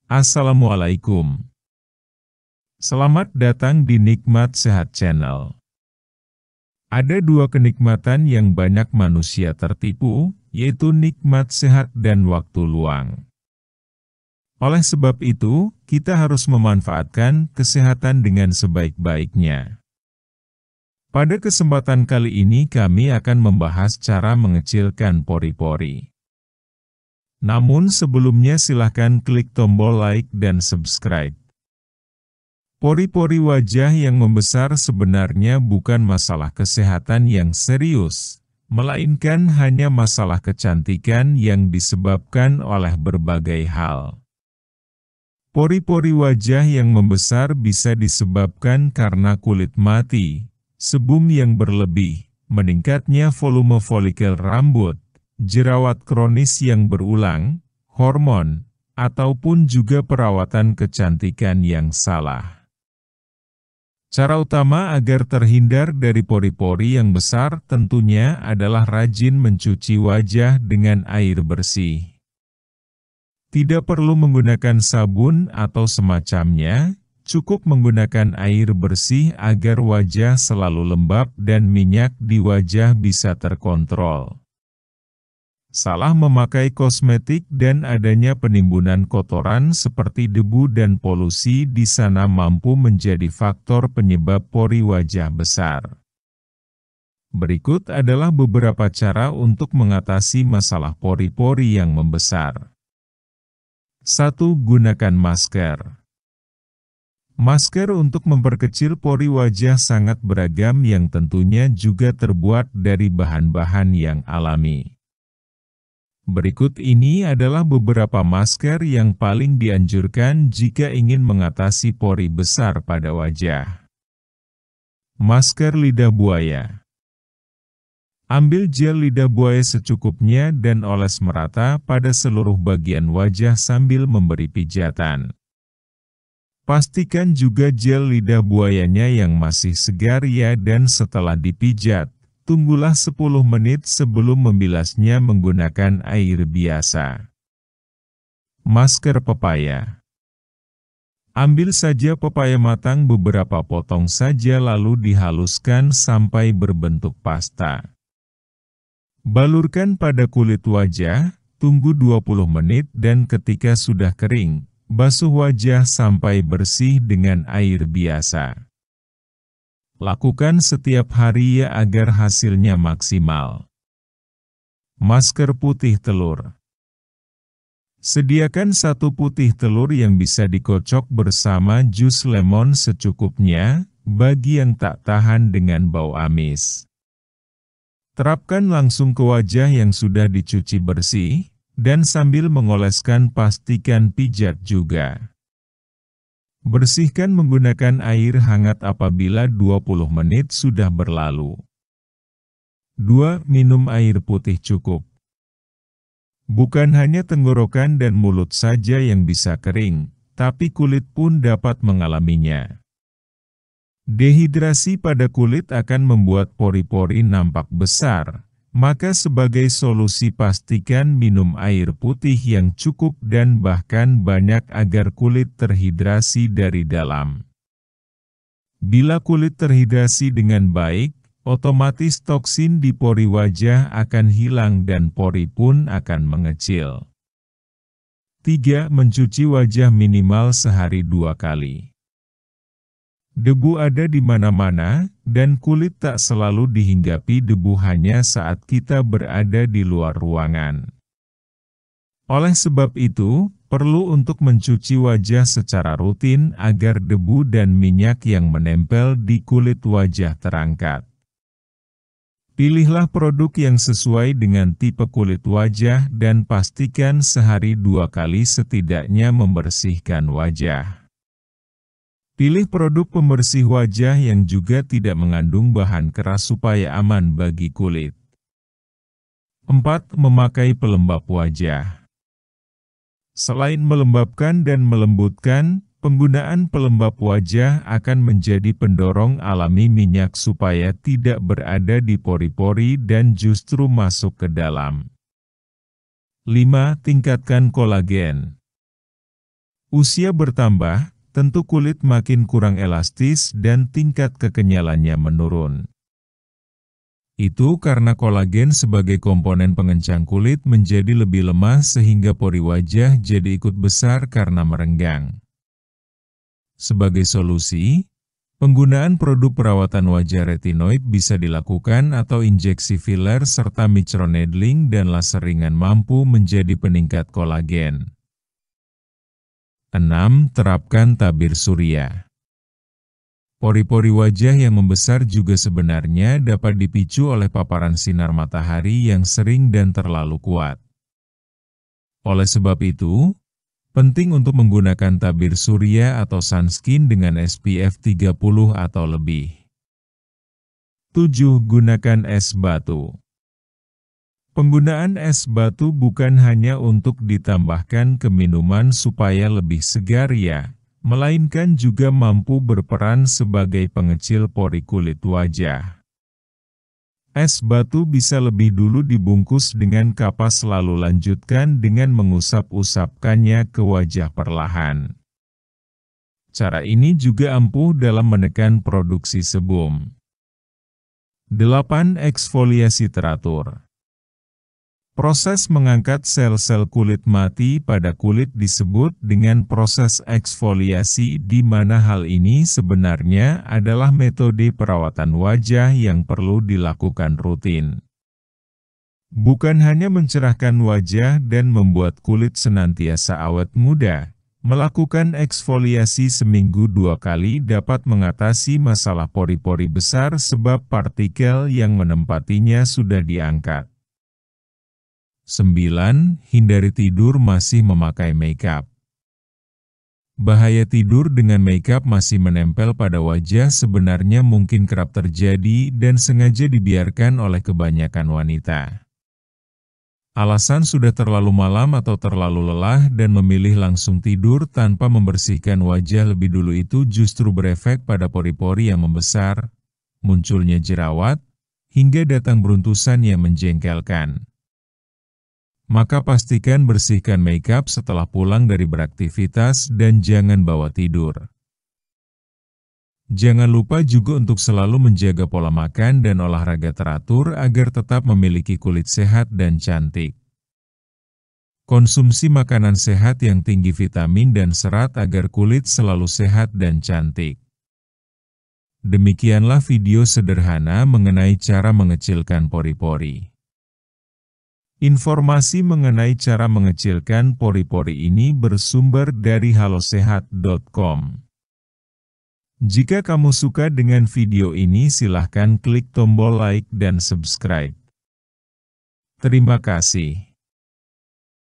Assalamualaikum. Selamat datang di Nikmat Sehat Channel. Ada dua kenikmatan yang banyak manusia tertipu, yaitu nikmat sehat dan waktu luang. Oleh sebab itu, kita harus memanfaatkan kesehatan dengan sebaik-baiknya. Pada kesempatan kali ini kami akan membahas cara mengecilkan pori-pori. Namun sebelumnya silahkan klik tombol like dan subscribe. Pori-pori wajah yang membesar sebenarnya bukan masalah kesehatan yang serius, melainkan hanya masalah kecantikan yang disebabkan oleh berbagai hal. Pori-pori wajah yang membesar bisa disebabkan karena kulit mati, sebum yang berlebih, meningkatnya volume folikel rambut, jerawat kronis yang berulang, hormon, ataupun juga perawatan kecantikan yang salah. Cara utama agar terhindar dari pori-pori yang besar tentunya adalah rajin mencuci wajah dengan air bersih. Tidak perlu menggunakan sabun atau semacamnya, cukup menggunakan air bersih agar wajah selalu lembab dan minyak di wajah bisa terkontrol. Salah memakai kosmetik dan adanya penimbunan kotoran seperti debu dan polusi di sana mampu menjadi faktor penyebab pori wajah besar. Berikut adalah beberapa cara untuk mengatasi masalah pori-pori yang membesar. 1. Gunakan masker. Masker untuk memperkecil pori wajah sangat beragam yang tentunya juga terbuat dari bahan-bahan yang alami. Berikut ini adalah beberapa masker yang paling dianjurkan jika ingin mengatasi pori besar pada wajah. Masker lidah buaya. Ambil gel lidah buaya secukupnya dan oles merata pada seluruh bagian wajah sambil memberi pijatan. Pastikan juga gel lidah buayanya yang masih segar ya, dan setelah dipijat, tunggulah 10 menit sebelum membilasnya menggunakan air biasa. Masker pepaya. Ambil saja pepaya matang beberapa potong saja lalu dihaluskan sampai berbentuk pasta. Balurkan pada kulit wajah, tunggu 20 menit dan ketika sudah kering, basuh wajah sampai bersih dengan air biasa. Lakukan setiap hari ya agar hasilnya maksimal. Masker putih telur. Sediakan 1 putih telur yang bisa dikocok bersama jus lemon secukupnya, bagi yang tak tahan dengan bau amis. Terapkan langsung ke wajah yang sudah dicuci bersih, dan sambil mengoleskan pastikan pijat juga. Bersihkan menggunakan air hangat apabila 20 menit sudah berlalu. 2. Minum air putih cukup. Bukan hanya tenggorokan dan mulut saja yang bisa kering, tapi kulit pun dapat mengalaminya. Dehidrasi pada kulit akan membuat pori-pori nampak besar. Maka sebagai solusi pastikan minum air putih yang cukup dan bahkan banyak agar kulit terhidrasi dari dalam. Bila kulit terhidrasi dengan baik, otomatis toksin di pori wajah akan hilang dan pori pun akan mengecil. 3. Mencuci wajah minimal sehari 2 kali. Debu ada di mana-mana, dan kulit tak selalu dihinggapi debu hanya saat kita berada di luar ruangan. Oleh sebab itu, perlu untuk mencuci wajah secara rutin agar debu dan minyak yang menempel di kulit wajah terangkat. Pilihlah produk yang sesuai dengan tipe kulit wajah dan pastikan sehari 2 kali setidaknya membersihkan wajah. Pilih produk pembersih wajah yang juga tidak mengandung bahan keras supaya aman bagi kulit. 4. Memakai pelembab wajah. Selain melembabkan dan melembutkan, penggunaan pelembab wajah akan menjadi pendorong alami minyak supaya tidak berada di pori-pori dan justru masuk ke dalam. 5. Tingkatkan kolagen. Usia bertambah, tentu kulit makin kurang elastis dan tingkat kekenyalannya menurun. Itu karena kolagen sebagai komponen pengencang kulit menjadi lebih lemah sehingga pori wajah jadi ikut besar karena merenggang. Sebagai solusi, penggunaan produk perawatan wajah retinoid bisa dilakukan atau injeksi filler serta microneedling dan laser ringan mampu menjadi peningkat kolagen. 6. Terapkan tabir surya. Pori-pori wajah yang membesar juga sebenarnya dapat dipicu oleh paparan sinar matahari yang sering dan terlalu kuat. Oleh sebab itu, penting untuk menggunakan tabir surya atau sunscreen dengan SPF 30 atau lebih. 7. Gunakan es batu. Penggunaan es batu bukan hanya untuk ditambahkan ke minuman supaya lebih segar ya, melainkan juga mampu berperan sebagai pengecil pori kulit wajah. Es batu bisa lebih dulu dibungkus dengan kapas lalu lanjutkan dengan mengusap-usapkannya ke wajah perlahan. Cara ini juga ampuh dalam menekan produksi sebum. 8. Eksfoliasi teratur. Proses mengangkat sel-sel kulit mati pada kulit disebut dengan proses eksfoliasi, di mana hal ini sebenarnya adalah metode perawatan wajah yang perlu dilakukan rutin. Bukan hanya mencerahkan wajah dan membuat kulit senantiasa awet muda, melakukan eksfoliasi seminggu 2 kali dapat mengatasi masalah pori-pori besar sebab partikel yang menempatinya sudah diangkat. 9. Hindari tidur masih memakai makeup. Bahaya tidur dengan makeup masih menempel pada wajah sebenarnya mungkin kerap terjadi dan sengaja dibiarkan oleh kebanyakan wanita. Alasan sudah terlalu malam atau terlalu lelah dan memilih langsung tidur tanpa membersihkan wajah lebih dulu itu justru berefek pada pori-pori yang membesar, munculnya jerawat, hingga datang beruntusan yang menjengkelkan. Maka pastikan bersihkan makeup setelah pulang dari beraktivitas dan jangan bawa tidur. Jangan lupa juga untuk selalu menjaga pola makan dan olahraga teratur agar tetap memiliki kulit sehat dan cantik. Konsumsi makanan sehat yang tinggi vitamin dan serat agar kulit selalu sehat dan cantik. Demikianlah video sederhana mengenai cara mengecilkan pori-pori. Informasi mengenai cara mengecilkan pori-pori ini bersumber dari halosehat.com. Jika kamu suka dengan video ini, silahkan klik tombol like dan subscribe. Terima kasih.